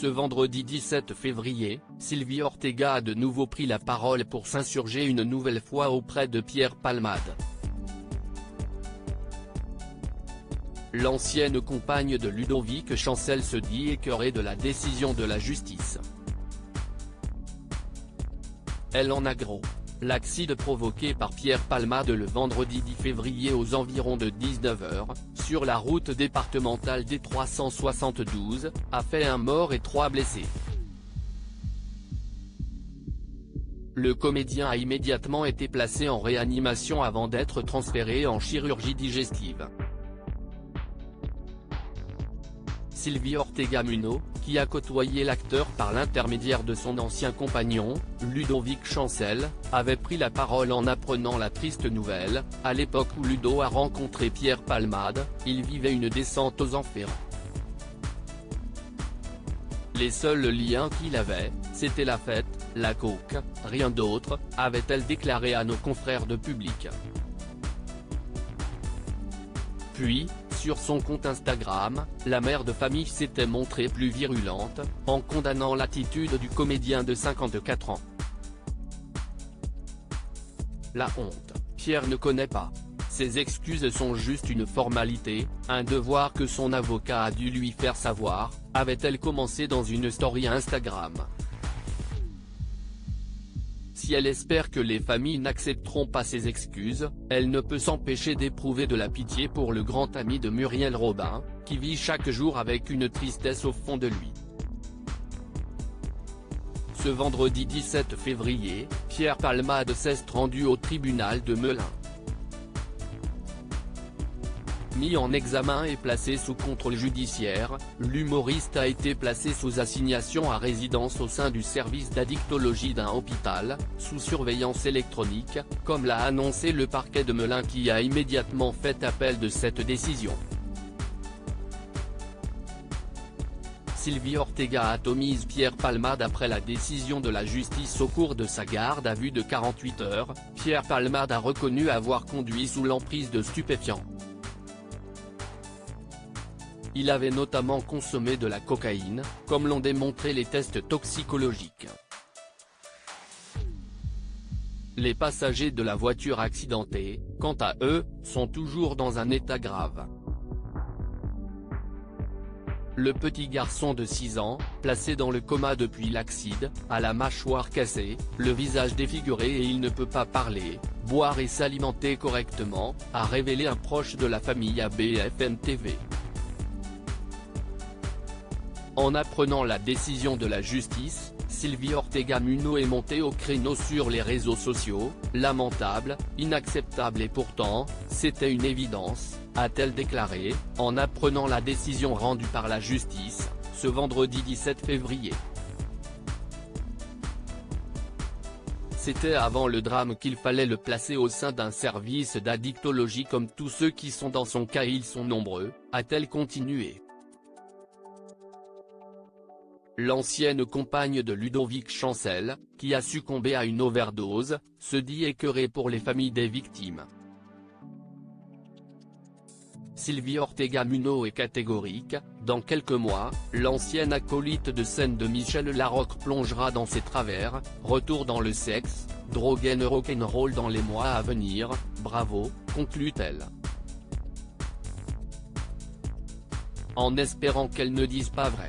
Ce vendredi 17 février, Sylvie Ortega a de nouveau pris la parole pour s'insurger une nouvelle fois auprès de Pierre Palmade. L'ancienne compagne de Ludovic Chancel se dit écœurée de la décision de la justice. Elle en a gros. L'accident provoqué par Pierre Palmade le vendredi 10 février aux environs de 19h, sur la route départementale D372, a fait un mort et 3 blessés. Le comédien a immédiatement été placé en réanimation avant d'être transféré en chirurgie digestive. Sylvie Ortega Muno, qui a côtoyé l'acteur par l'intermédiaire de son ancien compagnon, Ludovic Chancel, avait pris la parole en apprenant la triste nouvelle. À l'époque où Ludo a rencontré Pierre Palmade, il vivait une descente aux enfers. Les seuls liens qu'il avait, c'était la fête, la coke, rien d'autre, avait-elle déclaré à nos confrères de Public. Puis, sur son compte Instagram, la mère de famille s'était montrée plus virulente, en condamnant l'attitude du comédien de 54 ans. La honte, Pierre ne connaît pas. Ses excuses sont juste une formalité, un devoir que son avocat a dû lui faire savoir, avait-elle commencé dans une story Instagram. Si elle espère que les familles n'accepteront pas ses excuses, elle ne peut s'empêcher d'éprouver de la pitié pour le grand ami de Muriel Robin, qui vit chaque jour avec une tristesse au fond de lui. Ce vendredi 17 février, Pierre Palmade s'est rendu au tribunal de Melun. Mis en examen et placé sous contrôle judiciaire, l'humoriste a été placé sous assignation à résidence au sein du service d'addictologie d'un hôpital, sous surveillance électronique, comme l'a annoncé le parquet de Melun qui a immédiatement fait appel de cette décision. Sylvie Ortega atomise Pierre Palmade après la décision de la justice au cours de sa garde à vue de 48 heures. Pierre Palmade a reconnu avoir conduit sous l'emprise de stupéfiants. Il avait notamment consommé de la cocaïne, comme l'ont démontré les tests toxicologiques. Les passagers de la voiture accidentée, quant à eux, sont toujours dans un état grave. Le petit garçon de 6 ans, placé dans le coma depuis l'accident, a la mâchoire cassée, le visage défiguré et il ne peut pas parler, boire et s'alimenter correctement, a révélé un proche de la famille à BFM TV. En apprenant la décision de la justice, Sylvie Ortega Muno est montée au créneau sur les réseaux sociaux. Lamentable, inacceptable et pourtant, c'était une évidence, a-t-elle déclaré, en apprenant la décision rendue par la justice, ce vendredi 17 février. C'était avant le drame qu'il fallait le placer au sein d'un service d'addictologie comme tous ceux qui sont dans son cas, ils sont nombreux, a-t-elle continué. L'ancienne compagne de Ludovic Chancel, qui a succombé à une overdose, se dit écœurée pour les familles des victimes. Sylvie Ortega Muno est catégorique, dans quelques mois, l'ancienne acolyte de scène de Michel Larocque plongera dans ses travers, retour dans le sexe, drogue et rock'n'roll dans les mois à venir, bravo, conclut-elle. En espérant qu'elle ne dise pas vrai.